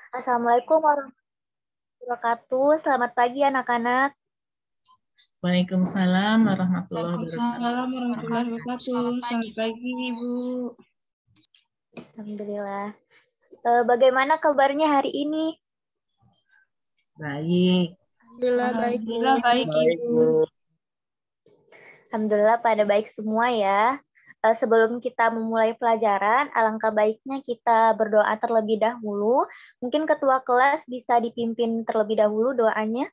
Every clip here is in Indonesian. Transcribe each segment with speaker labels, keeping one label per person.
Speaker 1: Assalamualaikum warahmatullahi wabarakatuh. Selamat pagi anak-anak.
Speaker 2: Waalaikumsalam warahmatullahi wabarakatuh.
Speaker 3: Waalaikumsalam warahmatullahi wabarakatuh. Selamat pagi, Ibu.
Speaker 1: Alhamdulillah. Bagaimana kabarnya hari ini?
Speaker 2: Baik.
Speaker 4: Alhamdulillah baik, Bu.
Speaker 3: Alhamdulillah baik, Ibu.
Speaker 1: Alhamdulillah pada baik semua ya. Sebelum kita memulai pelajaran, alangkah baiknya kita berdoa terlebih dahulu. Mungkin ketua kelas bisa dipimpin terlebih dahulu doanya.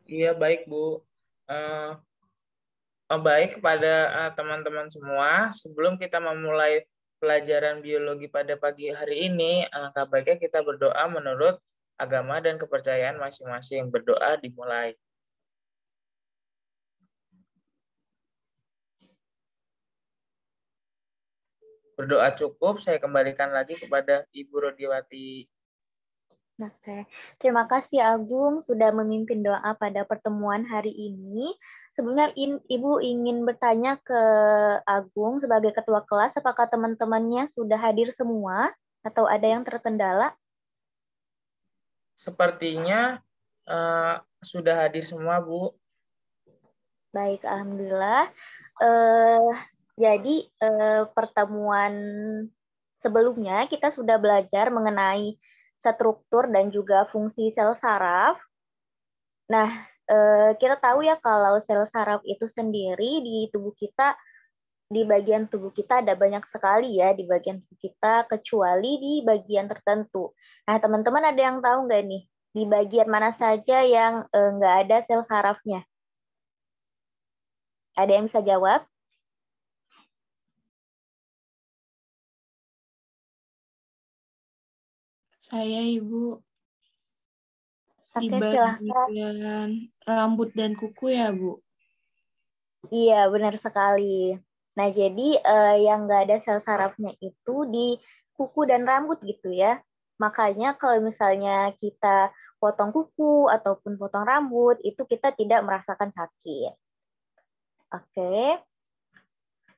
Speaker 5: Iya, baik, Bu. Baik kepada teman-teman semua. Sebelum kita memulai pelajaran biologi pada pagi hari ini, alangkah baiknya kita berdoa menurut agama dan kepercayaan masing-masing. Berdoa dimulai. Berdoa cukup, saya kembalikan lagi kepada Ibu Rodiwati.
Speaker 1: Oke, terima kasih Agung sudah memimpin doa pada pertemuan hari ini. Sebelumnya Ibu ingin bertanya ke Agung sebagai ketua kelas, apakah teman-temannya sudah hadir semua atau ada yang terkendala?
Speaker 5: Sepertinya sudah hadir semua, Bu.
Speaker 1: Baik, alhamdulillah. Jadi pertemuan sebelumnya kita sudah belajar mengenai struktur dan juga fungsi sel saraf. Nah, kita tahu ya kalau sel saraf itu sendiri di tubuh kita, di bagian tubuh kita ada banyak sekali ya di bagian tubuh kita, kecuali di bagian tertentu. Nah, teman-teman ada yang tahu nggak nih, di bagian mana saja yang nggak ada sel sarafnya? Ada yang bisa jawab?
Speaker 3: Saya, Ibu. Di
Speaker 1: Oke, silahkan.
Speaker 3: bagian rambut dan kuku ya, Bu?
Speaker 1: Iya, benar sekali. Nah, jadi yang nggak ada sel sarafnya itu di kuku dan rambut gitu ya. Makanya kalau misalnya kita potong kuku ataupun potong rambut, itu kita tidak merasakan sakit. Oke.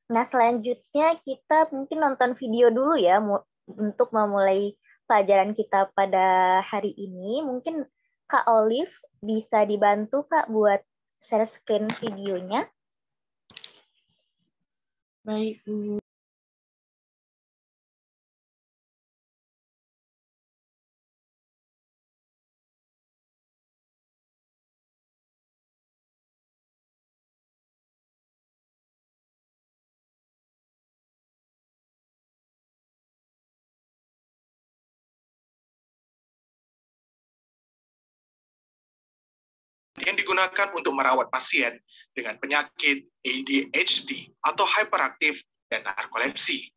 Speaker 1: Nah, selanjutnya kita mungkin nonton video dulu ya untuk memulai pelajaran kita pada hari ini. Mungkin Kak Olive bisa dibantu Kak buat share screen videonya.
Speaker 3: Baik, Bu.
Speaker 6: Yang digunakan untuk merawat pasien dengan penyakit ADHD atau hyperaktif dan narkolepsi.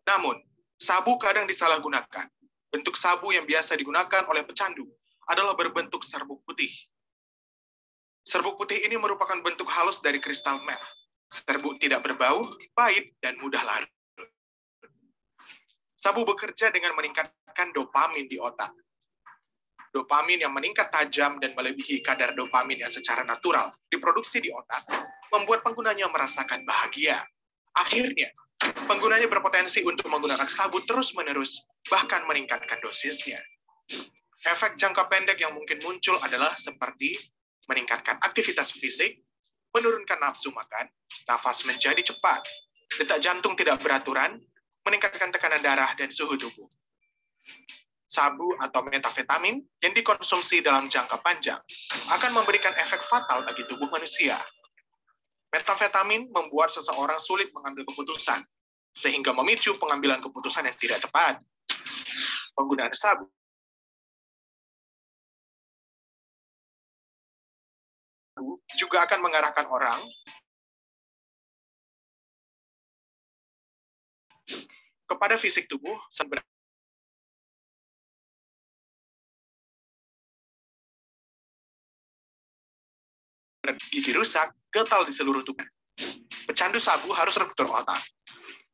Speaker 6: Namun, sabu kadang disalahgunakan. Bentuk sabu yang biasa digunakan oleh pecandu adalah berbentuk serbuk putih. Serbuk putih ini merupakan bentuk halus dari kristal meth. Serbuk tidak berbau, pahit, dan mudah larut. Sabu bekerja dengan meningkatkan dopamin di otak. Dopamin yang meningkat tajam dan melebihi kadar dopamin yang secara natural diproduksi di otak, membuat penggunanya merasakan bahagia. Akhirnya, penggunanya berpotensi untuk menggunakan sabu terus-menerus, bahkan meningkatkan dosisnya. Efek jangka pendek yang mungkin muncul adalah seperti meningkatkan aktivitas fisik, menurunkan nafsu makan, nafas menjadi cepat, detak jantung tidak beraturan, meningkatkan tekanan darah dan suhu tubuh. Sabu atau metafetamin yang dikonsumsi dalam jangka panjang akan memberikan efek fatal bagi tubuh manusia. Metafetamin membuat seseorang sulit mengambil keputusan, sehingga memicu pengambilan keputusan yang tidak tepat. Penggunaan sabu juga akan mengarahkan orang kepada fisik tubuh gigi rusak, gatal di seluruh tubuh. Pecandu sabu harus struktur otak.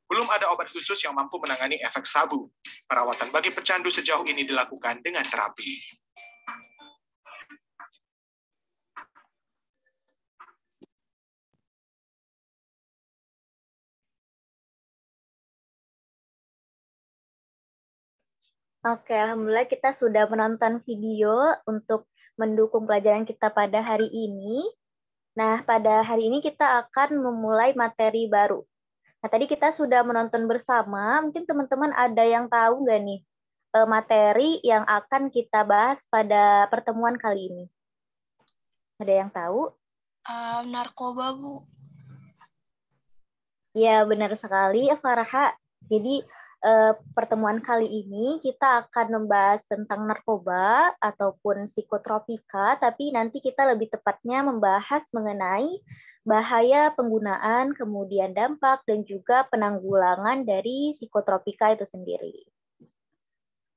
Speaker 6: Belum ada obat khusus yang mampu menangani efek sabu. Perawatan bagi pecandu sejauh ini dilakukan dengan terapi.
Speaker 1: Oke, alhamdulillah kita sudah menonton video untuk mendukung pelajaran kita pada hari ini. Nah, pada hari ini kita akan memulai materi baru. Nah, tadi kita sudah menonton bersama, mungkin teman-teman ada yang tahu nggak nih materi yang akan kita bahas pada pertemuan kali ini? Ada yang tahu?
Speaker 3: Narkoba, Bu.
Speaker 1: Ya, benar sekali, Farha. Jadi, pertemuan kali ini kita akan membahas tentang narkoba ataupun psikotropika, tapi nanti kita lebih tepatnya membahas mengenai bahaya penggunaan, kemudian dampak, dan juga penanggulangan dari psikotropika itu sendiri.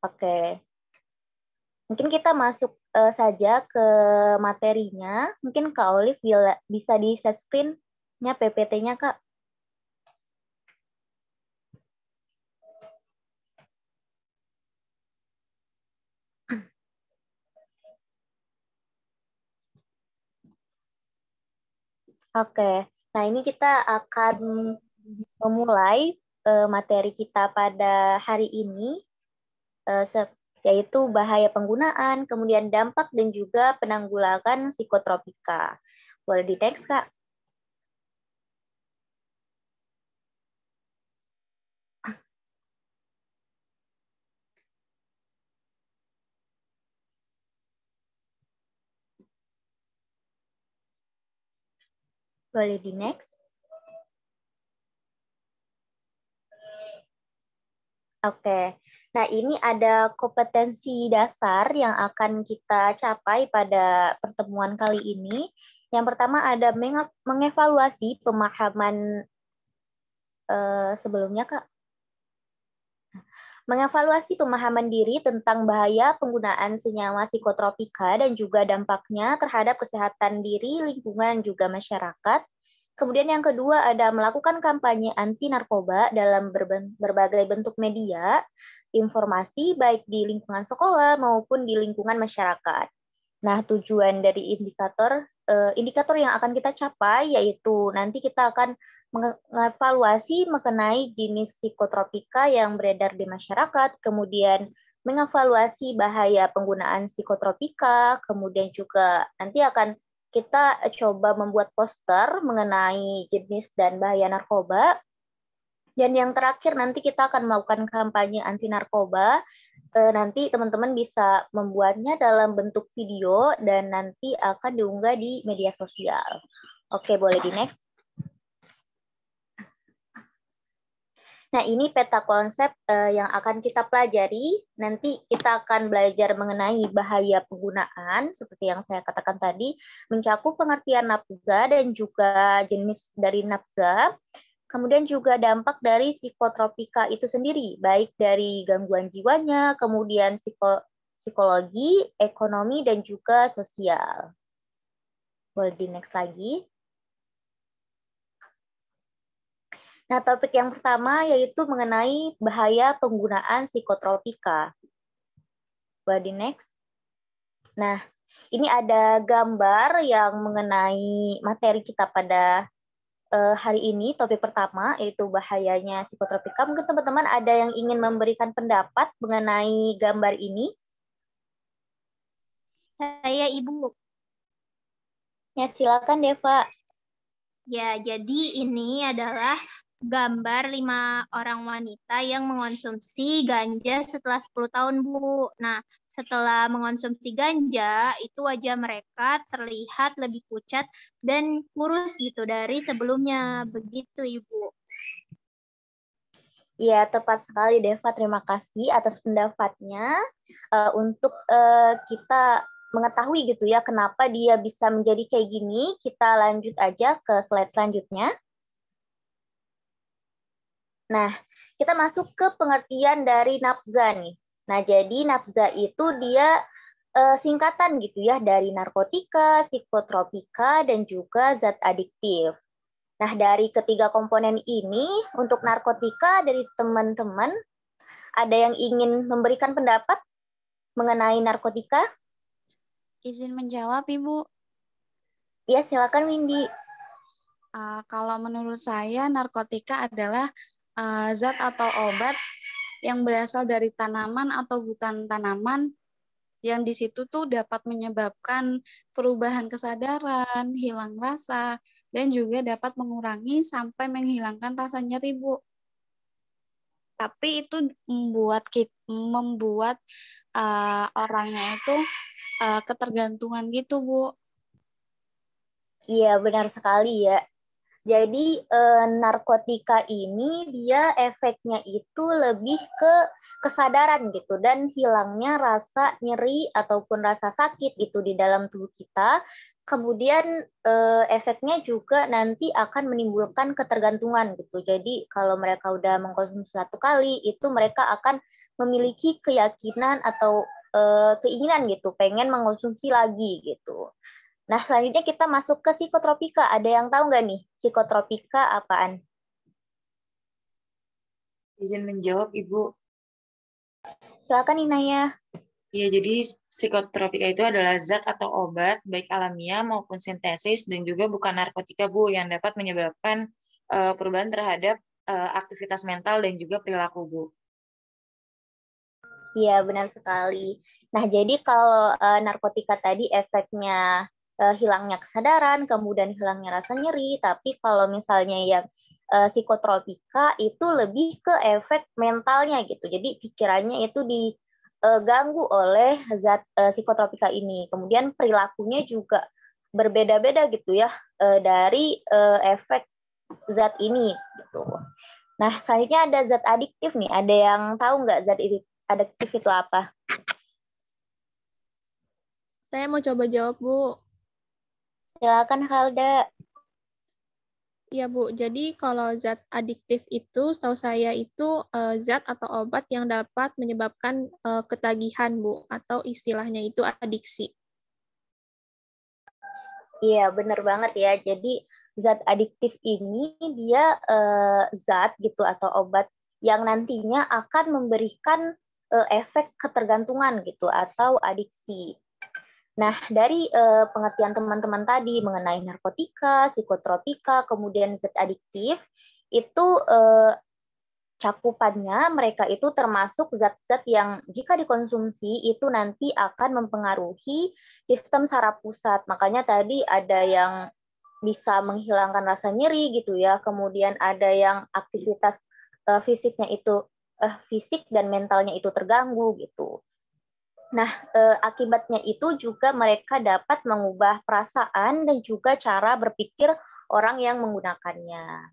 Speaker 1: Oke. Mungkin kita masuk saja ke materinya. Mungkin Kak Olive bisa di-share screen-nya PPT-nya, Kak. Oke, nah ini kita akan memulai materi kita pada hari ini, yaitu bahaya penggunaan, kemudian dampak, dan juga penanggulangan psikotropika. Boleh di next, Kak? Boleh di next? Oke, nah ini ada kompetensi dasar yang akan kita capai pada pertemuan kali ini. Yang pertama ada mengevaluasi pemahaman sebelumnya, Kak. Mengevaluasi pemahaman diri tentang bahaya penggunaan senyawa psikotropika dan juga dampaknya terhadap kesehatan diri, lingkungan, juga masyarakat. Kemudian yang kedua ada melakukan kampanye anti narkoba dalam berbagai bentuk media, informasi baik di lingkungan sekolah maupun di lingkungan masyarakat. Nah, tujuan dari indikator yang akan kita capai yaitu nanti kita akan mengevaluasi mengenai jenis psikotropika yang beredar di masyarakat, kemudian mengevaluasi bahaya penggunaan psikotropika, kemudian juga nanti akan kita coba membuat poster mengenai jenis dan bahaya narkoba. Dan yang terakhir nanti kita akan melakukan kampanye anti narkoba. Nanti teman-teman bisa membuatnya dalam bentuk video dan nanti akan diunggah di media sosial. Oke, boleh di next. Nah, ini peta konsep yang akan kita pelajari. Nanti kita akan belajar mengenai bahaya penggunaan, seperti yang saya katakan tadi, mencakup pengertian nafza dan juga jenis dari nafza, kemudian juga dampak dari psikotropika itu sendiri, baik dari gangguan jiwanya, kemudian psikologi, ekonomi, dan juga sosial. Boleh di next lagi. Nah, topik yang pertama yaitu mengenai bahaya penggunaan psikotropika. Boleh di next. Nah, ini ada gambar yang mengenai materi kita pada hari ini, topik pertama yaitu bahayanya psikotropika. Mungkin teman-teman ada yang ingin memberikan pendapat mengenai gambar ini?
Speaker 4: Saya Ibu.
Speaker 1: Ya, silakan Deva.
Speaker 4: Ya, jadi ini adalah gambar 5 orang wanita yang mengonsumsi ganja setelah 10 tahun, Bu. Nah, setelah mengonsumsi ganja, itu wajah mereka terlihat lebih pucat dan kurus gitu dari sebelumnya. Begitu, Ibu.
Speaker 1: Ya, tepat sekali Deva. Terima kasih atas pendapatnya. Untuk kita mengetahui gitu ya kenapa dia bisa menjadi kayak gini, kita lanjut aja ke slide selanjutnya. Nah, kita masuk ke pengertian dari nafza nih. Nah, jadi nafza itu dia singkatan gitu ya dari narkotika, psikotropika, dan juga zat adiktif. Nah, dari ketiga komponen ini, untuk narkotika dari teman-teman, ada yang ingin memberikan pendapat mengenai narkotika?
Speaker 7: Izin menjawab, Ibu.
Speaker 1: Ya, silakan Windy.
Speaker 7: Kalau menurut saya, narkotika adalah zat atau obat yang berasal dari tanaman atau bukan tanaman, yang di situ tuh dapat menyebabkan perubahan kesadaran, hilang rasa, dan juga dapat mengurangi sampai menghilangkan rasa nyeri, Bu. Tapi itu membuat orangnya itu ketergantungan gitu, Bu.
Speaker 1: Iya, benar sekali ya. Jadi narkotika ini dia efeknya itu lebih ke kesadaran gitu dan hilangnya rasa nyeri ataupun rasa sakit gitu di dalam tubuh kita. Kemudian efeknya juga nanti akan menimbulkan ketergantungan gitu. Jadi kalau mereka udah mengkonsumsi satu kali itu mereka akan memiliki keyakinan atau keinginan gitu, pengen mengkonsumsi lagi gitu. Nah, selanjutnya kita masuk ke psikotropika. Ada yang tahu nggak nih, psikotropika apaan?
Speaker 2: Izin menjawab, Ibu.
Speaker 1: Silakan Inaya.
Speaker 2: Iya, jadi psikotropika itu adalah zat atau obat, baik alamiah maupun sintesis, dan juga bukan narkotika, Bu, yang dapat menyebabkan perubahan terhadap aktivitas mental dan juga perilaku, Bu.
Speaker 1: Iya, benar sekali. Nah, jadi kalau narkotika tadi efeknya hilangnya kesadaran, kemudian hilangnya rasa nyeri, tapi kalau misalnya yang psikotropika itu lebih ke efek mentalnya gitu. Jadi pikirannya itu diganggu oleh zat psikotropika ini. Kemudian perilakunya juga berbeda-beda gitu ya dari efek zat ini gitu. Nah, selanjutnya ada zat adiktif nih. Ada yang tahu nggak zat adiktif itu apa?
Speaker 8: Saya mau coba jawab, Bu.
Speaker 1: Silakan Halda.
Speaker 8: Iya, Bu. Jadi kalau zat adiktif itu, setahu saya itu zat atau obat yang dapat menyebabkan ketagihan, Bu. Atau istilahnya itu adiksi.
Speaker 1: Iya, benar banget ya. Jadi zat adiktif ini dia zat gitu atau obat yang nantinya akan memberikan efek ketergantungan gitu atau adiksi. Nah, dari pengertian teman-teman tadi mengenai narkotika, psikotropika, kemudian zat adiktif, itu cakupannya mereka itu termasuk zat-zat yang jika dikonsumsi itu nanti akan mempengaruhi sistem saraf pusat. Makanya tadi ada yang bisa menghilangkan rasa nyeri gitu ya, kemudian ada yang aktivitas fisiknya itu fisik dan mentalnya itu terganggu gitu. Nah, akibatnya itu juga mereka dapat mengubah perasaan dan juga cara berpikir orang yang menggunakannya.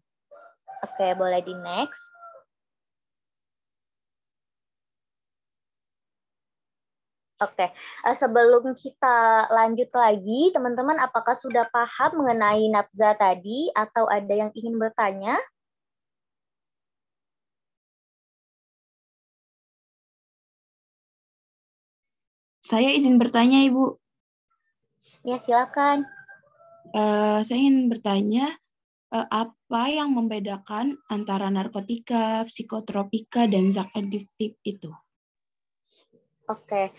Speaker 1: Oke, boleh di next. Oke, sebelum kita lanjut lagi, teman-teman apakah sudah paham mengenai nafza tadi atau ada yang ingin bertanya?
Speaker 2: Saya izin bertanya, Ibu.
Speaker 1: Ya, silakan.
Speaker 2: Saya ingin bertanya, apa yang membedakan antara narkotika, psikotropika, dan zat adiktif itu?
Speaker 1: Oke,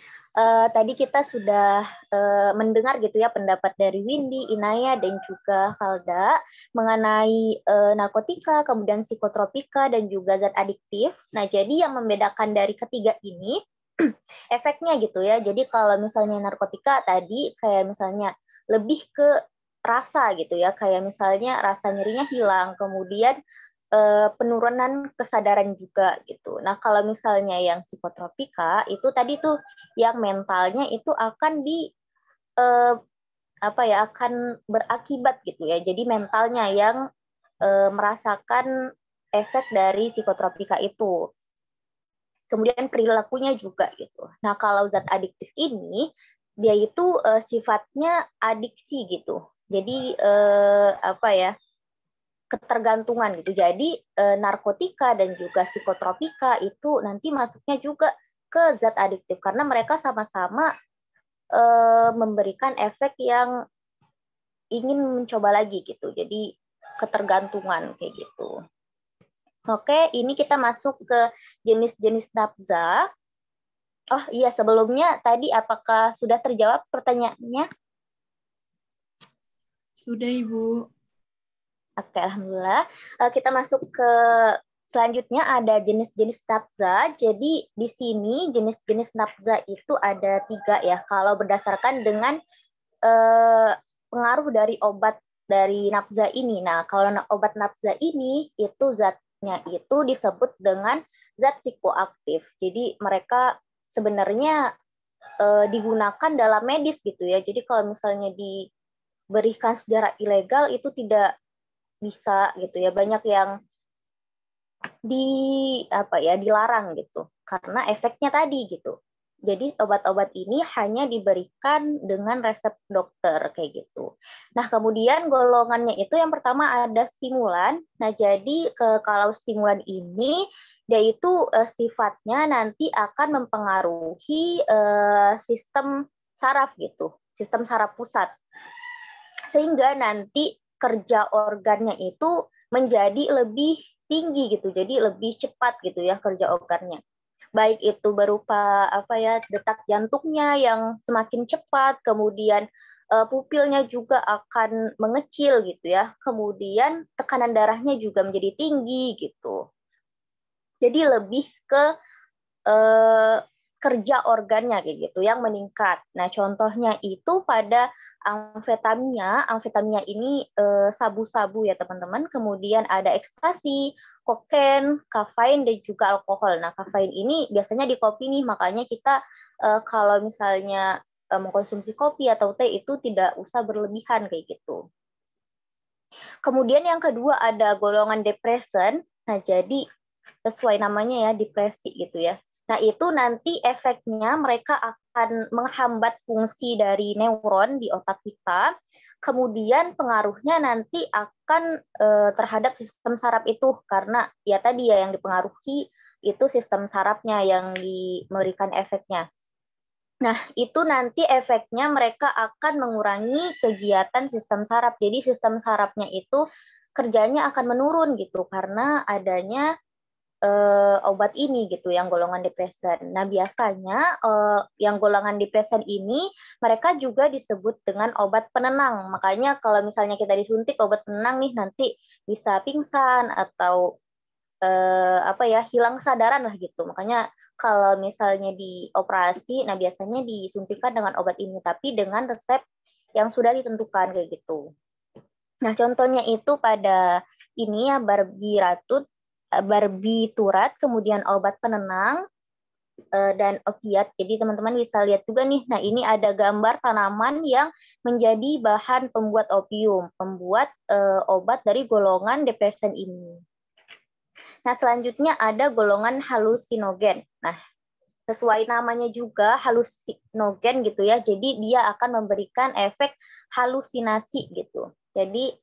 Speaker 1: tadi kita sudah mendengar gitu ya pendapat dari Windy, Inaya, dan juga Halda mengenai narkotika, kemudian psikotropika, dan juga zat adiktif. Nah, jadi yang membedakan dari ketiga ini efeknya gitu ya. Jadi kalau misalnya narkotika tadi kayak misalnya lebih ke rasa gitu ya, kayak misalnya rasa nyerinya hilang, kemudian penurunan kesadaran juga gitu. Nah, kalau misalnya yang psikotropika itu tadi tuh yang mentalnya itu akan akan berakibat gitu ya. Jadi mentalnya yang merasakan efek dari psikotropika itu. Kemudian perilakunya juga gitu. Nah, kalau zat adiktif ini dia itu sifatnya adiksi gitu. Jadi ketergantungan gitu. Jadi narkotika dan juga psikotropika itu nanti masuknya juga ke zat adiktif karena mereka sama-sama memberikan efek yang ingin mencoba lagi gitu. Jadi ketergantungan kayak gitu. Oke, ini kita masuk ke jenis-jenis nafza. Oh iya, sebelumnya tadi apakah sudah terjawab pertanyaannya?
Speaker 2: Sudah, Ibu.
Speaker 1: Oke, alhamdulillah. Kita masuk ke Selanjutnya ada jenis-jenis nafza. Jadi di sini jenis-jenis nafza itu ada 3 ya. Kalau berdasarkan dengan pengaruh dari obat dari nafza ini. Nah, kalau obat nafza ini itu zatnya itu disebut dengan zat psikoaktif. Jadi mereka sebenarnya digunakan dalam medis gitu ya. Jadi kalau misalnya diberikan secara ilegal itu tidak bisa gitu ya. Banyak yang dilarang gitu karena efeknya tadi gitu. Jadi obat-obat ini hanya diberikan dengan resep dokter kayak gitu. Nah, kemudian golongannya itu yang pertama ada stimulan. Nah, jadi kalau stimulan ini dia itu sifatnya nanti akan mempengaruhi sistem saraf gitu, sistem saraf pusat. Sehingga nanti kerja organnya itu menjadi lebih tinggi gitu, jadi lebih cepat gitu ya kerja organnya. Baik itu berupa detak jantungnya yang semakin cepat, kemudian pupilnya juga akan mengecil gitu ya, kemudian tekanan darahnya juga menjadi tinggi gitu. Jadi lebih ke kerja organnya kayak gitu yang meningkat. Nah, contohnya itu pada amfetamina. Amfetamina ini sabu-sabu ya teman-teman. Kemudian ada ekstasi, kokain, kafein, dan juga alkohol. Nah, kafein ini biasanya di kopi nih, makanya kita kalau misalnya mengkonsumsi kopi atau teh itu tidak usah berlebihan kayak gitu. Kemudian yang kedua ada golongan depresen. Nah, jadi sesuai namanya ya, depresi gitu ya. Nah, itu nanti efeknya mereka akan menghambat fungsi dari neuron di otak kita. Kemudian pengaruhnya nanti akan terhadap sistem saraf itu karena ya tadi ya yang dipengaruhi itu sistem sarafnya yang memberikan efeknya. Nah, itu nanti efeknya mereka akan mengurangi kegiatan sistem saraf. Jadi sistem sarafnya itu kerjanya akan menurun gitu karena adanya obat ini gitu yang golongan depresen. Nah, biasanya yang golongan depresen ini mereka juga disebut dengan obat penenang. Makanya kalau misalnya kita disuntik obat penenang nih nanti bisa pingsan atau hilang kesadaran lah gitu. Makanya kalau misalnya dioperasi, nah biasanya disuntikan dengan obat ini tapi dengan resep yang sudah ditentukan kayak gitu. Nah, contohnya itu pada ini ya barbiturat, kemudian obat penenang, dan opiat. Jadi teman-teman bisa lihat juga nih, nah ini ada gambar tanaman yang menjadi bahan pembuat opium, pembuat obat dari golongan depresen ini. Nah, selanjutnya ada golongan halusinogen. Nah, sesuai namanya juga halusinogen gitu ya, jadi dia akan memberikan efek halusinasi gitu. Jadi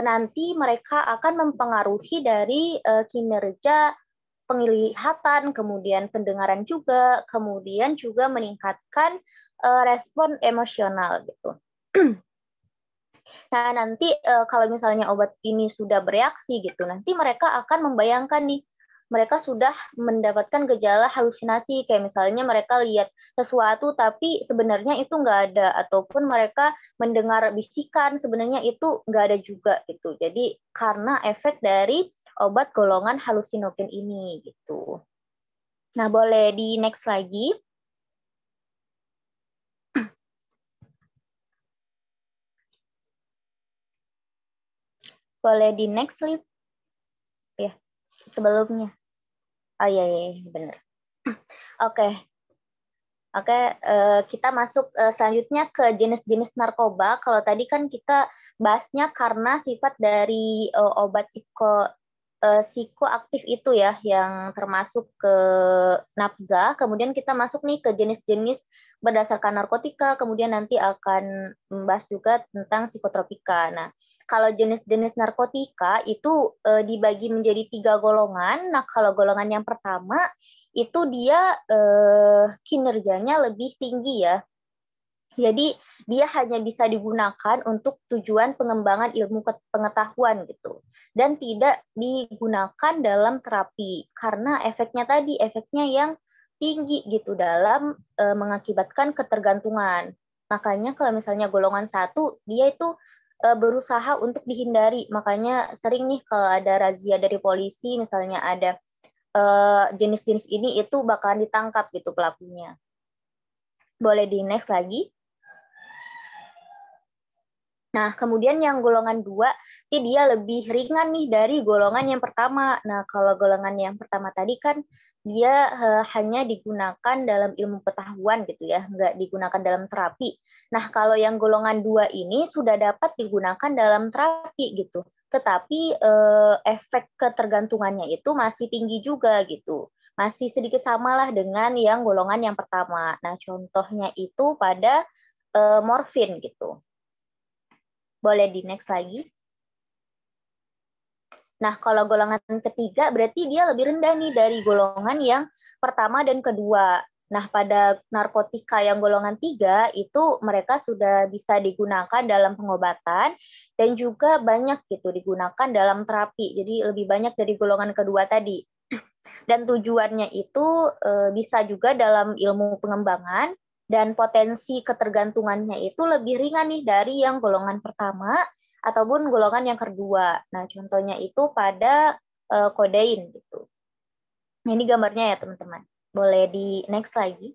Speaker 1: nanti mereka akan mempengaruhi dari kinerja penglihatan, kemudian pendengaran juga, kemudian juga meningkatkan respon emosional gitu. Nah, nanti kalau misalnya obat ini sudah bereaksi gitu, nanti mereka akan membayangkan nih, mereka sudah mendapatkan gejala halusinasi, kayak misalnya mereka lihat sesuatu tapi sebenarnya itu nggak ada, ataupun mereka mendengar bisikan sebenarnya itu nggak ada juga gitu. Jadi karena efek dari obat golongan halusinogen ini gitu. Nah, boleh di next lagi. Boleh di next slide. Ya, sebelumnya. Oh iya, benar. Oke, kita masuk selanjutnya ke jenis-jenis narkoba. Kalau tadi kan kita bahasnya karena sifat dari obat psikoaktif itu ya, yang termasuk ke nafza. Kemudian kita masuk nih ke jenis-jenis berdasarkan narkotika, kemudian nanti akan membahas juga tentang psikotropika. Nah, kalau jenis-jenis narkotika itu dibagi menjadi 3 golongan. Nah, kalau golongan yang pertama itu dia kinerjanya lebih tinggi ya. Jadi dia hanya bisa digunakan untuk tujuan pengembangan ilmu pengetahuan gitu. Dan tidak digunakan dalam terapi karena efeknya yang tinggi gitu dalam mengakibatkan ketergantungan. Makanya kalau misalnya golongan 1 dia itu berusaha untuk dihindari. Makanya sering nih kalau ada razia dari polisi, misalnya ada jenis-jenis ini, itu bakalan ditangkap gitu pelakunya. Boleh di next lagi. Nah, kemudian yang golongan 2, dia lebih ringan nih dari golongan yang pertama. Nah, kalau golongan yang pertama tadi kan dia hanya digunakan dalam ilmu pengetahuan gitu ya, nggak digunakan dalam terapi. Nah, kalau yang golongan 2 ini sudah dapat digunakan dalam terapi gitu. Tetapi efek ketergantungannya itu masih tinggi juga gitu. Masih sedikit samalah dengan yang golongan yang pertama. Nah, contohnya itu pada morfin gitu. Boleh di next lagi. Nah, kalau golongan ketiga berarti dia lebih rendah nih dari golongan yang pertama dan kedua. Nah, pada narkotika yang golongan 3 itu mereka sudah bisa digunakan dalam pengobatan dan juga banyak gitu digunakan dalam terapi. Jadi lebih banyak dari golongan kedua tadi. Dan tujuannya itu bisa juga dalam ilmu pengembangan, dan potensi ketergantungannya itu lebih ringan nih dari yang golongan pertama ataupun golongan yang kedua. Nah, contohnya itu pada kodein gitu. Nah, ini gambarnya ya teman-teman. Boleh di next lagi.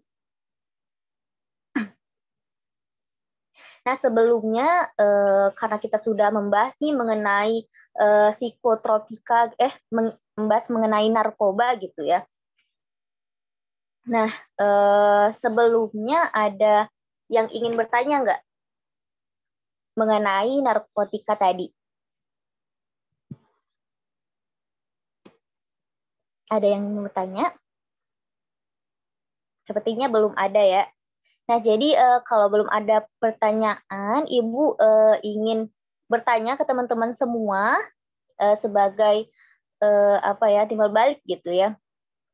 Speaker 1: Nah, sebelumnya karena kita sudah membahas nih mengenai psikotropika, membahas mengenai narkoba gitu ya. Nah, sebelumnya ada yang ingin bertanya nggak mengenai narkotika tadi? Ada yang ingin bertanya? Sepertinya belum ada ya. Nah, jadi kalau belum ada pertanyaan, Ibu ingin bertanya ke teman-teman semua sebagai timbal balik gitu ya.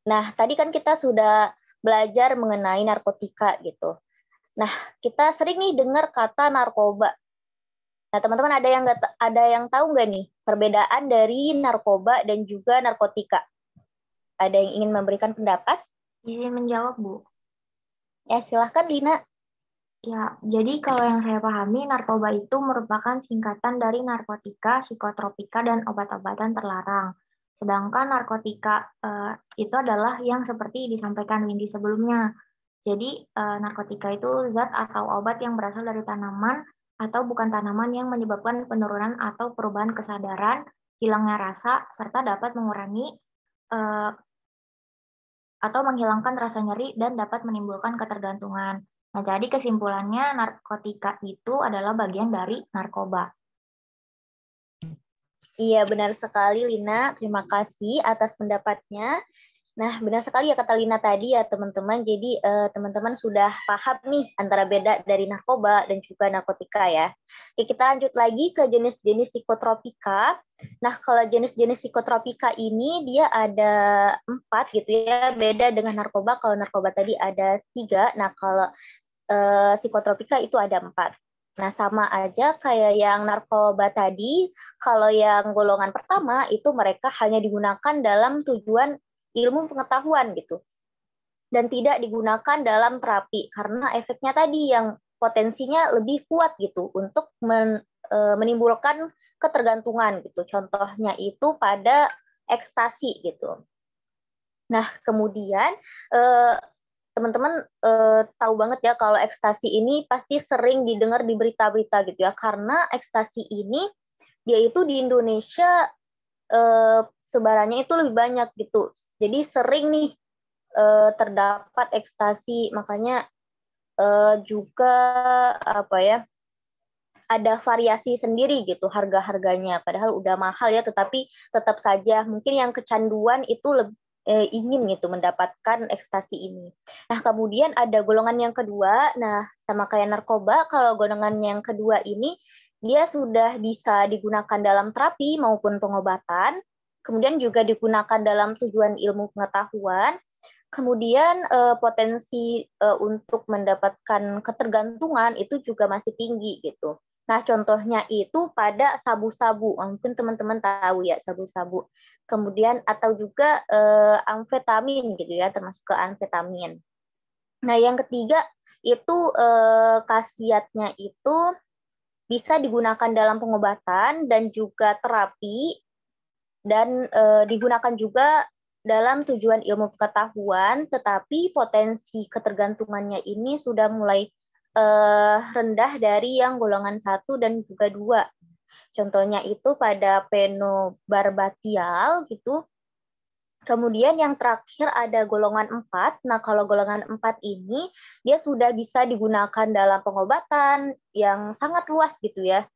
Speaker 1: Nah, tadi kan kita sudah belajar mengenai narkotika gitu. Nah, kita sering nih dengar kata narkoba. Nah, teman-teman ada yang tahu nggak nih perbedaan dari narkoba dan juga narkotika? Ada yang ingin memberikan pendapat?
Speaker 3: Izin menjawab, Bu.
Speaker 1: Ya, silahkan Lina.
Speaker 3: Ya, jadi kalau yang saya pahami, narkoba itu merupakan singkatan dari narkotika, psikotropika, dan obat-obatan terlarang. Sedangkan narkotika itu adalah yang seperti disampaikan Windy sebelumnya. Jadi, narkotika itu zat atau obat yang berasal dari tanaman atau bukan tanaman yang menyebabkan penurunan atau perubahan kesadaran, hilangnya rasa, serta dapat mengurangi atau menghilangkan rasa nyeri dan dapat menimbulkan ketergantungan. Nah, jadi kesimpulannya narkotika itu adalah bagian dari narkoba.
Speaker 1: Iya, benar sekali Lina. Terima kasih atas pendapatnya. Nah, benar sekali ya kata Lina tadi ya teman-teman. Jadi teman-teman sudah paham nih antara beda dari narkoba dan juga narkotika ya. Oke, kita lanjut lagi ke jenis-jenis psikotropika. Nah, kalau jenis-jenis psikotropika ini dia ada 4 gitu ya. Beda dengan narkoba. Kalau narkoba tadi ada 3. Nah, kalau psikotropika itu ada 4. Nah, sama aja kayak yang narkoba tadi, kalau yang golongan pertama itu mereka hanya digunakan dalam tujuan ilmu pengetahuan gitu. Dan tidak digunakan dalam terapi karena efeknya tadi yang potensinya lebih kuat gitu untuk menimbulkan ketergantungan gitu. Contohnya itu pada ekstasi gitu. Nah, kemudian teman-teman tahu banget ya kalau ekstasi ini pasti sering didengar di berita-berita gitu ya, karena ekstasi ini dia itu di Indonesia sebarannya itu lebih banyak gitu. Jadi sering nih terdapat ekstasi, makanya juga ada variasi sendiri gitu harga-harganya. Padahal udah mahal ya, tetapi tetap saja mungkin yang kecanduan itu ingin gitu mendapatkan ekstasi ini. Nah, kemudian ada golongan yang kedua. Nah, sama kayak narkoba, kalau golongan yang kedua ini dia sudah bisa digunakan dalam terapi maupun pengobatan, kemudian juga digunakan dalam tujuan ilmu pengetahuan. Kemudian potensi untuk mendapatkan ketergantungan itu juga masih tinggi gitu. Nah, contohnya itu pada sabu-sabu. Mungkin teman-teman tahu ya sabu-sabu. Kemudian atau juga amfetamin gitu ya, termasuk ke amfetamin. Nah, yang ketiga itu khasiatnya itu bisa digunakan dalam pengobatan dan juga terapi, dan digunakan juga dalam tujuan ilmu pengetahuan, tetapi potensi ketergantungannya ini sudah mulai rendah dari yang golongan 1 dan juga 2. Contohnya itu pada penobarbatial gitu. Kemudian yang terakhir ada golongan 4. Nah, kalau golongan 4 ini dia sudah bisa digunakan dalam pengobatan yang sangat luas gitu ya.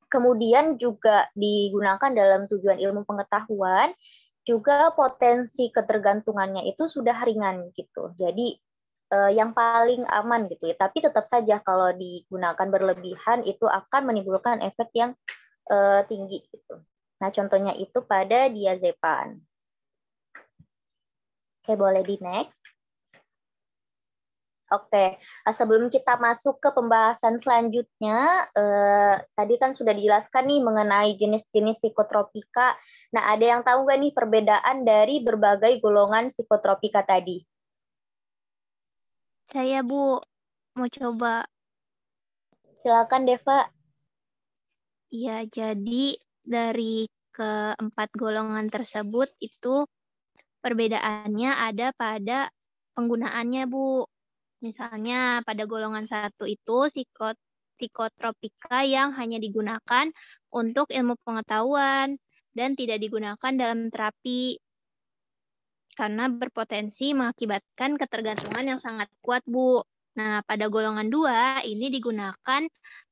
Speaker 1: Kemudian juga digunakan dalam tujuan ilmu pengetahuan, juga potensi ketergantungannya itu sudah ringan gitu. Jadi yang paling aman gitu ya. Tapi tetap saja kalau digunakan berlebihan itu akan menimbulkan efek yang tinggi gitu. Nah, contohnya itu pada diazepam. Oke, boleh di next. Oke, sebelum kita masuk ke pembahasan selanjutnya, tadi kan sudah dijelaskan nih mengenai jenis-jenis psikotropika. Nah, ada yang tahu nggak nih perbedaan dari berbagai golongan psikotropika tadi?
Speaker 4: Saya, Bu, mau coba.
Speaker 1: Silakan, Deva.
Speaker 4: Ya, jadi dari keempat golongan tersebut itu perbedaannya ada pada penggunaannya, Bu. Misalnya pada golongan 1 itu psikotropika yang hanya digunakan untuk ilmu pengetahuan dan tidak digunakan dalam terapi karena berpotensi mengakibatkan ketergantungan yang sangat kuat, Bu. Nah, pada golongan 2 ini digunakan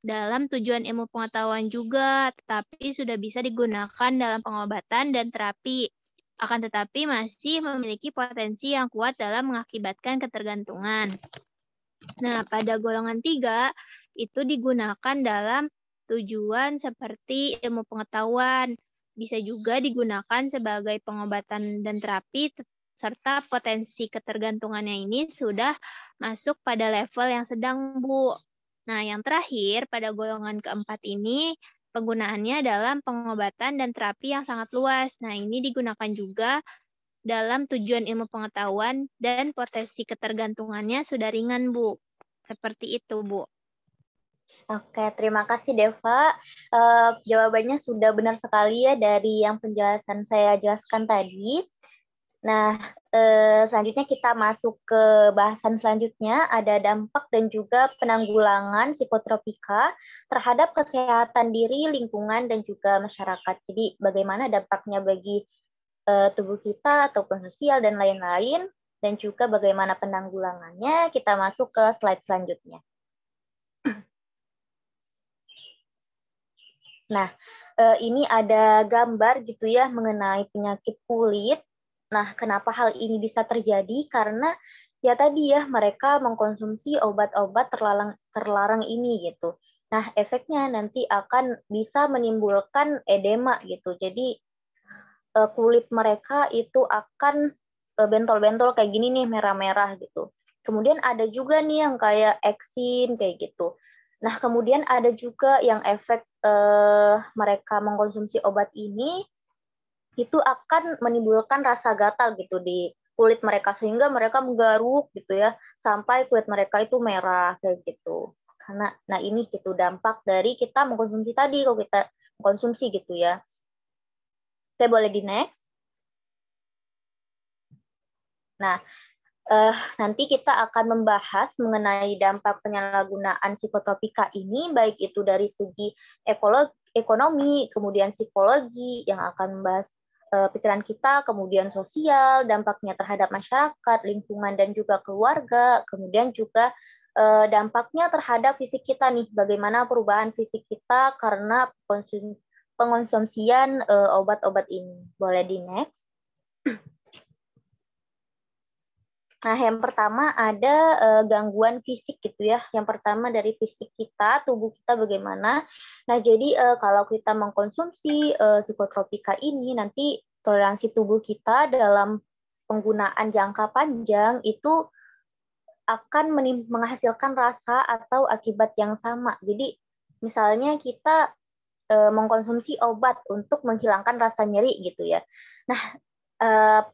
Speaker 4: dalam tujuan ilmu pengetahuan juga, tetapi sudah bisa digunakan dalam pengobatan dan terapi. Akan tetapi masih memiliki potensi yang kuat dalam mengakibatkan ketergantungan. Nah, pada golongan 3 itu digunakan dalam tujuan seperti ilmu pengetahuan. Bisa juga digunakan sebagai pengobatan dan terapi, serta potensi ketergantungannya ini sudah masuk pada level yang sedang, Bu. Nah, yang terakhir pada golongan keempat ini penggunaannya dalam pengobatan dan terapi yang sangat luas. Nah, ini digunakan juga dalam tujuan ilmu pengetahuan dan potensi ketergantungannya sudah ringan, Bu. Seperti itu, Bu.
Speaker 1: Oke, terima kasih Deva. Jawabannya sudah benar sekali ya dari yang penjelasan saya jelaskan tadi. Nah, selanjutnya kita masuk ke bahasan selanjutnya, ada dampak dan juga penanggulangan psikotropika terhadap kesehatan diri, lingkungan, dan juga masyarakat. Jadi bagaimana dampaknya bagi tubuh kita ataupun sosial dan lain-lain, dan juga bagaimana penanggulangannya, kita masuk ke slide selanjutnya. Nah, ini ada gambar gitu ya mengenai penyakit kulit. Nah, kenapa hal ini bisa terjadi? Karena ya tadi ya mereka mengkonsumsi obat-obat terlarang ini gitu. Nah, efeknya nanti akan bisa menimbulkan edema gitu. Jadi kulit mereka itu akan bentol-bentol kayak gini nih, merah-merah gitu. Kemudian ada juga nih yang kayak eksim kayak gitu. Nah, kemudian ada juga yang efek mereka mengkonsumsi obat ini itu akan menimbulkan rasa gatal gitu di kulit mereka sehingga mereka menggaruk gitu ya sampai kulit mereka itu merah kayak gitu. Karena nah ini gitu dampak dari kita mengkonsumsi tadi kalau kita mengkonsumsi gitu ya. Oke, boleh di next. Nah, nanti kita akan membahas mengenai dampak penyalahgunaan psikotropika ini, baik itu dari segi ekonomi, kemudian psikologi, yang akan membahas pikiran kita, kemudian sosial, dampaknya terhadap masyarakat, lingkungan, dan juga keluarga, kemudian juga dampaknya terhadap fisik kita nih, bagaimana perubahan fisik kita karena pengonsumsian obat-obat ini. Boleh di next. Nah, yang pertama ada gangguan fisik gitu ya. Yang pertama dari fisik kita, tubuh kita bagaimana. Nah, jadi kalau kita mengkonsumsi psikotropika ini, nanti toleransi tubuh kita dalam penggunaan jangka panjang itu akan menghasilkan rasa atau akibat yang sama. Jadi, misalnya kita mengkonsumsi obat untuk menghilangkan rasa nyeri gitu ya. Nah,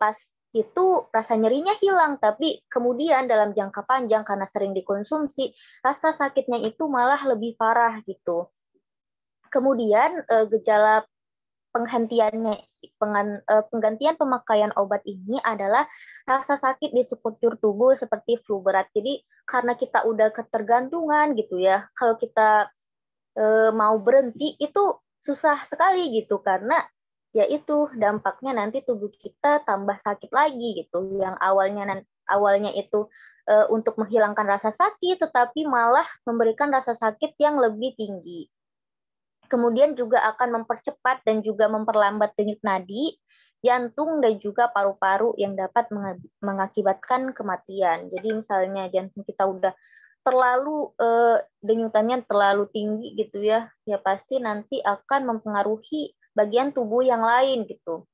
Speaker 1: pas itu rasa nyerinya hilang, tapi kemudian dalam jangka panjang karena sering dikonsumsi, rasa sakitnya itu malah lebih parah gitu. Kemudian gejala penggantian pemakaian obat ini adalah rasa sakit di sekujur tubuh seperti flu berat. Jadi karena kita udah ketergantungan gitu ya, kalau kita mau berhenti itu susah sekali gitu, karena yaitu dampaknya nanti tubuh kita tambah sakit lagi gitu. Yang awalnya itu untuk menghilangkan rasa sakit, tetapi malah memberikan rasa sakit yang lebih tinggi. Kemudian juga akan mempercepat dan juga memperlambat denyut nadi, jantung, dan juga paru-paru yang dapat mengakibatkan kematian. Jadi misalnya jantung kita udah terlalu denyutannya terlalu tinggi gitu ya, ya pasti nanti akan mempengaruhi bagian tubuh yang lain gitu.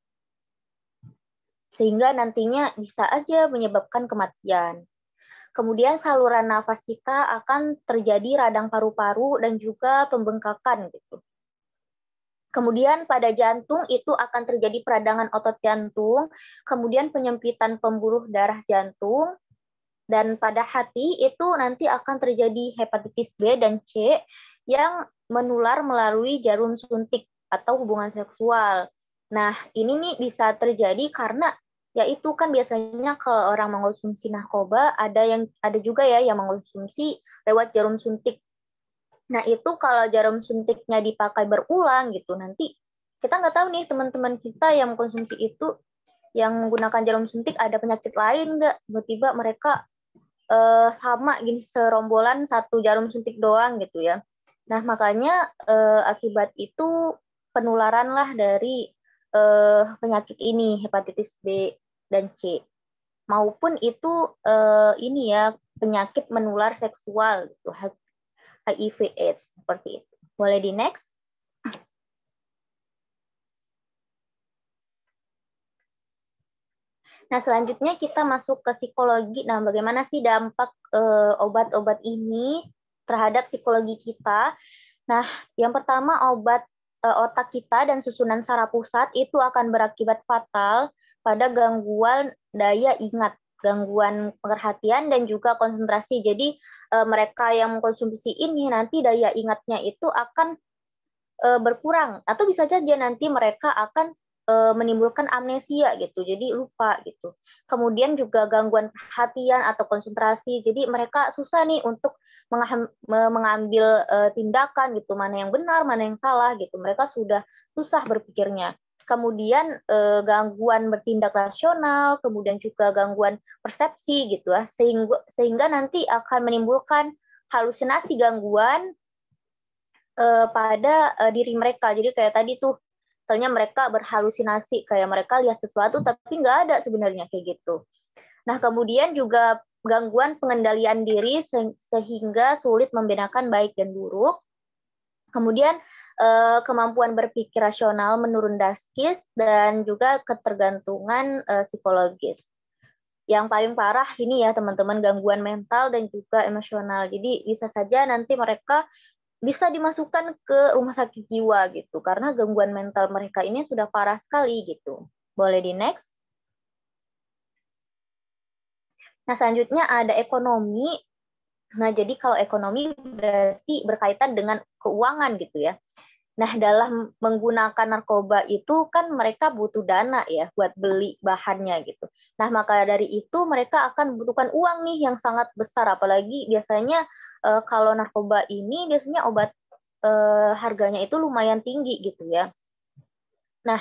Speaker 1: Sehingga nantinya bisa aja menyebabkan kematian. Kemudian saluran nafas kita akan terjadi radang paru-paru dan juga pembengkakan gitu. Kemudian pada jantung itu akan terjadi peradangan otot jantung, kemudian penyempitan pembuluh darah jantung, dan pada hati itu nanti akan terjadi hepatitis B dan C yang menular melalui jarum suntik atau hubungan seksual. Nah, ini nih bisa terjadi karena yaitu kan biasanya kalau orang mengonsumsi narkoba ada juga ya yang mengonsumsi lewat jarum suntik. Nah, itu kalau jarum suntiknya dipakai berulang gitu, nanti kita nggak tahu nih teman-teman kita yang mengkonsumsi itu yang menggunakan jarum suntik ada penyakit lain nggak? Tiba-tiba mereka sama gini serombolan satu jarum suntik doang gitu ya. Nah, makanya akibat itu penularan lah dari penyakit ini, hepatitis B dan C. Maupun itu ini ya, penyakit menular seksual gitu, HIV AIDS seperti itu. Boleh di next? Nah, selanjutnya kita masuk ke psikologi. Nah, bagaimana sih dampak obat-obat ini terhadap psikologi kita? Nah, yang pertama otak kita dan susunan saraf pusat itu akan berakibat fatal pada gangguan daya ingat, gangguan pengerhatian, dan juga konsentrasi. Jadi, mereka yang mengkonsumsi ini nanti daya ingatnya itu akan berkurang, atau bisa saja nanti mereka akan menimbulkan amnesia gitu, jadi lupa gitu. Kemudian juga gangguan perhatian atau konsentrasi, jadi mereka susah nih untuk mengambil tindakan gitu, mana yang benar, mana yang salah gitu. Mereka sudah susah berpikirnya. Kemudian gangguan bertindak rasional, kemudian juga gangguan persepsi gitu ya, sehingga nanti akan menimbulkan halusinasi gangguan pada diri mereka. Jadi kayak tadi tuh, misalnya mereka berhalusinasi, kayak mereka lihat sesuatu tapi nggak ada sebenarnya kayak gitu. Nah, kemudian juga gangguan pengendalian diri sehingga sulit membedakan baik dan buruk. Kemudian kemampuan berpikir rasional menurun drastis dan juga ketergantungan psikologis. Yang paling parah ini ya teman-teman, gangguan mental dan juga emosional. Jadi bisa saja nanti mereka bisa dimasukkan ke rumah sakit jiwa gitu, karena gangguan mental mereka ini sudah parah sekali gitu. Boleh di next? Nah, selanjutnya ada ekonomi. Nah, jadi kalau ekonomi berarti berkaitan dengan keuangan gitu ya. Nah, dalam menggunakan narkoba itu kan mereka butuh dana ya buat beli bahannya gitu. Nah, maka dari itu mereka akan membutuhkan uang nih yang sangat besar, apalagi biasanya kalau narkoba ini biasanya obat harganya itu lumayan tinggi gitu ya. Nah,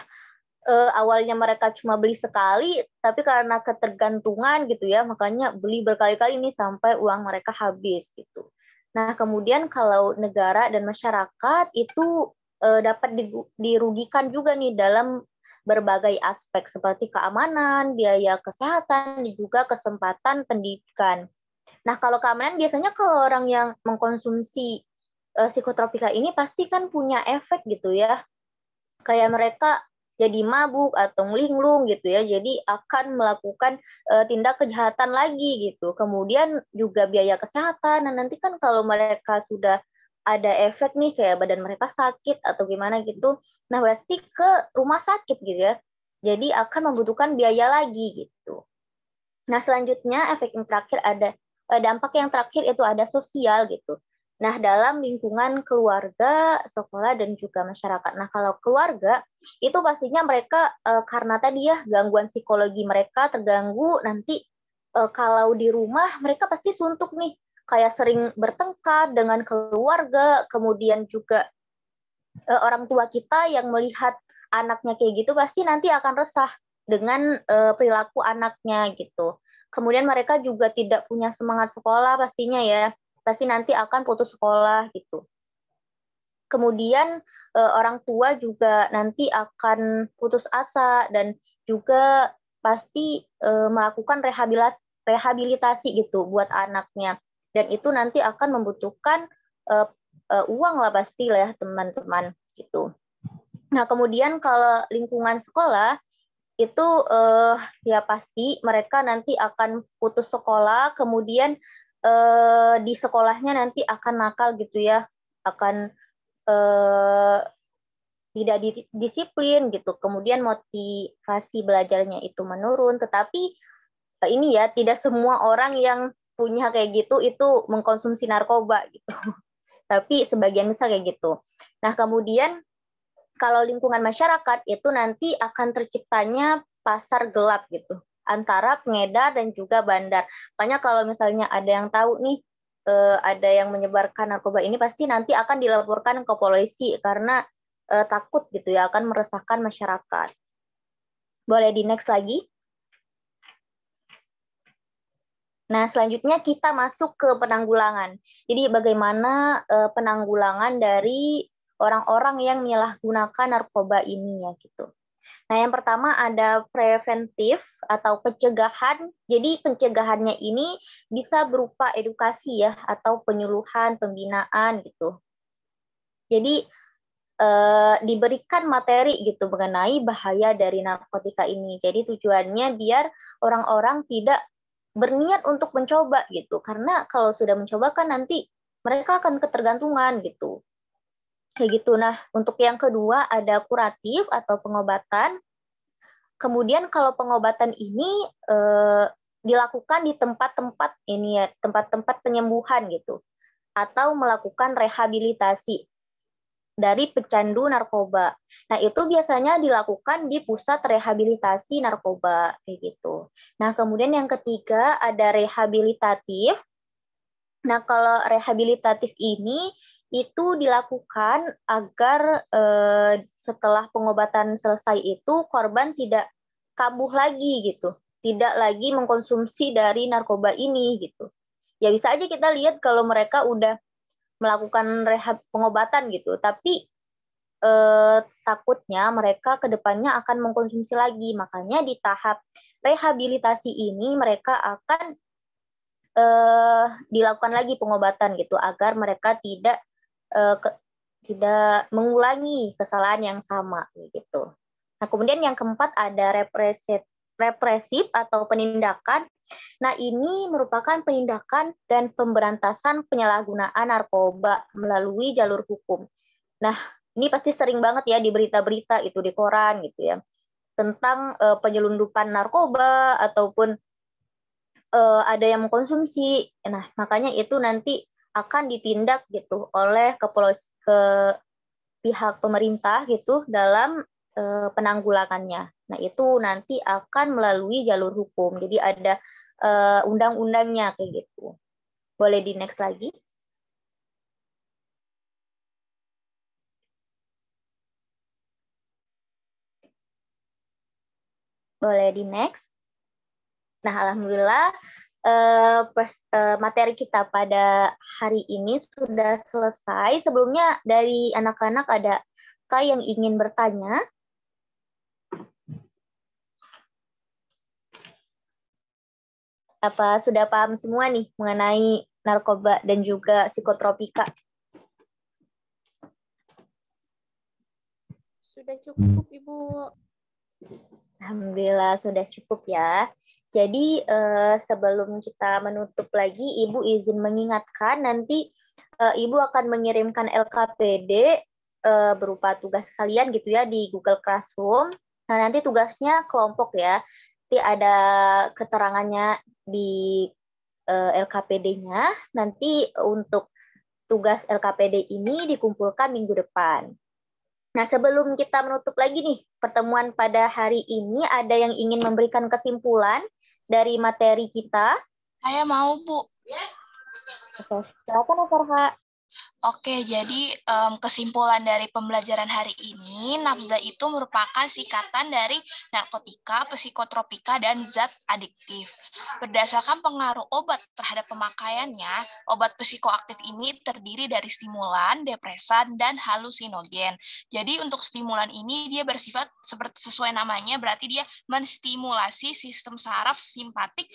Speaker 1: awalnya mereka cuma beli sekali, tapi karena ketergantungan gitu ya, makanya beli berkali-kali nih sampai uang mereka habis gitu. Nah, kemudian kalau negara dan masyarakat itu dapat dirugikan juga nih dalam berbagai aspek seperti keamanan, biaya kesehatan, dan juga kesempatan pendidikan. Nah, kalau keamanan biasanya kalau orang yang mengkonsumsi psikotropika ini pasti kan punya efek gitu ya. Kayak mereka jadi mabuk atau linglung gitu ya, jadi akan melakukan tindak kejahatan lagi gitu. Kemudian juga biaya kesehatan. Nah, nanti kan kalau mereka sudah ada efek nih kayak badan mereka sakit atau gimana gitu, nah pasti ke rumah sakit gitu ya. Jadi akan membutuhkan biaya lagi gitu. Nah, selanjutnya efek yang terakhir ada dampak yang terakhir itu ada sosial gitu. Nah, dalam lingkungan keluarga, sekolah, dan juga masyarakat. Nah, kalau keluarga, itu pastinya mereka karena tadi ya gangguan psikologi mereka terganggu, nanti kalau di rumah mereka pasti suntuk nih, kayak sering bertengkar dengan keluarga, kemudian juga orang tua kita yang melihat anaknya kayak gitu pasti nanti akan resah dengan perilaku anaknya gitu. Kemudian mereka juga tidak punya semangat sekolah pastinya ya, pasti nanti akan putus sekolah gitu. Kemudian orang tua juga nanti akan putus asa dan juga pasti melakukan rehabilitasi gitu buat anaknya. Dan itu nanti akan membutuhkan uang lah pasti lah ya teman-teman gitu. Nah, kemudian kalau lingkungan sekolah itu ya pasti mereka nanti akan putus sekolah, kemudian di sekolahnya nanti akan nakal gitu ya, akan tidak disiplin gitu, kemudian motivasi belajarnya itu menurun. Tetapi ini ya tidak semua orang yang punya kayak gitu itu mengkonsumsi narkoba gitu. Tapi sebagian besar kayak gitu. Nah, kemudian kalau lingkungan masyarakat itu nanti akan terciptanya pasar gelap gitu antara pengedar dan juga bandar. Makanya kalau misalnya ada yang tahu nih ada yang menyebarkan narkoba ini pasti nanti akan dilaporkan ke polisi karena takut gitu ya akan meresahkan masyarakat. Boleh di next lagi? Nah, selanjutnya kita masuk ke penanggulangan. Jadi bagaimana penanggulangan dari orang-orang yang menyalahgunakan narkoba ini ya gitu. Nah, yang pertama ada preventif atau pencegahan. Jadi pencegahannya ini bisa berupa edukasi ya atau penyuluhan, pembinaan gitu. Jadi diberikan materi gitu mengenai bahaya dari narkotika ini. Jadi tujuannya biar orang-orang tidak berniat untuk mencoba gitu. Karena kalau sudah mencoba kan nanti mereka akan ketergantungan gitu. Kayak gitu. Nah, untuk yang kedua ada kuratif atau pengobatan. Kemudian kalau pengobatan ini dilakukan di tempat-tempat ini ya, tempat-tempat penyembuhan gitu. Atau melakukan rehabilitasi dari pecandu narkoba. Nah, itu biasanya dilakukan di pusat rehabilitasi narkoba kayak gitu. Nah, kemudian yang ketiga ada rehabilitatif. Nah, kalau rehabilitatif ini itu dilakukan agar setelah pengobatan selesai itu korban tidak kambuh lagi gitu, tidak lagi mengkonsumsi dari narkoba ini gitu. Ya bisa aja kita lihat kalau mereka udah melakukan pengobatan gitu, tapi takutnya mereka ke depannya akan mengkonsumsi lagi. Makanya di tahap rehabilitasi ini mereka akan dilakukan lagi pengobatan gitu agar mereka tidak mengulangi kesalahan yang sama gitu. Nah, kemudian yang keempat ada represif atau penindakan. Nah, ini merupakan penindakan dan pemberantasan penyalahgunaan narkoba melalui jalur hukum. Nah, ini pasti sering banget ya di berita-berita itu di koran gitu ya, tentang penyelundupan narkoba ataupun ada yang mengkonsumsi. Nah, makanya itu nanti akan ditindak gitu oleh pihak pemerintah gitu dalam penanggulangannya. Nah, itu nanti akan melalui jalur hukum. Jadi ada undang-undangnya kayak gitu. Boleh di next lagi? Boleh di next? Nah, alhamdulillah materi kita pada hari ini sudah selesai. Sebelumnya dari anak-anak ada Kak yang ingin bertanya? Apa sudah paham semua nih mengenai narkoba dan juga psikotropika?
Speaker 8: Sudah cukup, Ibu.
Speaker 1: Alhamdulillah sudah cukup ya. Jadi sebelum kita menutup lagi, Ibu izin mengingatkan nanti Ibu akan mengirimkan LKPD berupa tugas kalian gitu ya di Google Classroom. Nah, nanti tugasnya kelompok ya. nanti ada keterangannya di LKPD-nya. Nanti untuk tugas LKPD ini dikumpulkan minggu depan. Nah, sebelum kita menutup lagi nih pertemuan pada hari ini, ada yang ingin memberikan kesimpulan dari materi kita?
Speaker 9: Saya mau, Bu.
Speaker 1: Oke, silakan, Farha.
Speaker 9: Oke, jadi kesimpulan dari pembelajaran hari ini, nafza itu merupakan singkatan dari narkotika, psikotropika, dan zat adiktif. Berdasarkan pengaruh obat terhadap pemakaiannya, obat psikoaktif ini terdiri dari stimulan, depresan, dan halusinogen. Jadi untuk stimulan ini dia bersifat seperti sesuai namanya, berarti dia menstimulasi sistem saraf simpatik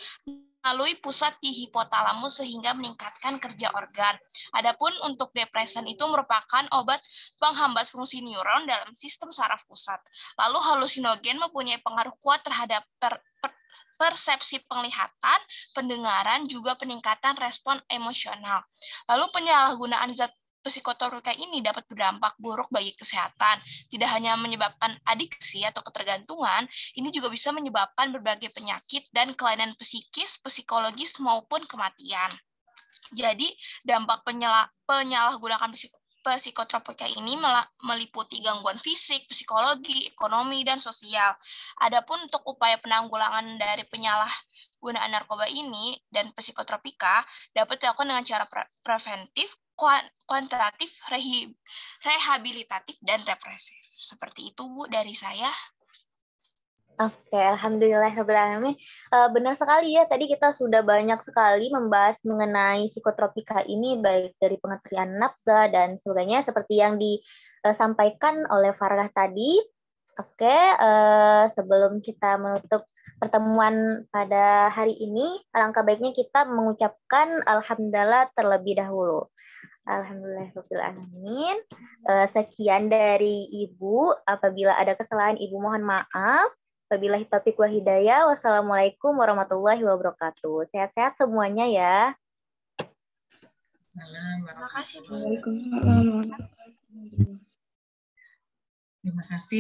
Speaker 9: melalui pusat di hipotalamus sehingga meningkatkan kerja organ. Adapun untuk depresan itu merupakan obat penghambat fungsi neuron dalam sistem saraf pusat. Lalu halusinogen mempunyai pengaruh kuat terhadap persepsi penglihatan, pendengaran, juga peningkatan respon emosional. Lalu penyalahgunaan zat psikotropika ini dapat berdampak buruk bagi kesehatan. Tidak hanya menyebabkan adiksi atau ketergantungan, ini juga bisa menyebabkan berbagai penyakit dan kelainan psikis, psikologis, maupun kematian. Jadi, dampak penyalahgunaan psikotropika ini meliputi gangguan fisik, psikologi, ekonomi, dan sosial. Adapun untuk upaya penanggulangan dari penyalahgunaan narkoba ini dan psikotropika dapat dilakukan dengan cara preventif, kuantitatif, rehabilitatif, dan represif. Seperti itu, Bu, dari saya.
Speaker 1: Oke, alhamdulillahirrahmanirrahim. Benar sekali ya, tadi kita sudah banyak sekali membahas mengenai psikotropika ini, baik dari pengertian nafza dan sebagainya, seperti yang disampaikan oleh Farah tadi. Oke, sebelum kita menutup pertemuan pada hari ini, alangkah baiknya kita mengucapkan alhamdulillah terlebih dahulu. Alhamdulillahirrahmanirrahim. Sekian dari Ibu. Apabila ada kesalahan, Ibu mohon maaf. Wabillahi taufiq wa hidayah. Wassalamualaikum warahmatullahi wabarakatuh. Sehat-sehat semuanya ya.
Speaker 9: Terima kasih, Bu.
Speaker 10: Waalaikumsalam.
Speaker 11: Terima kasih.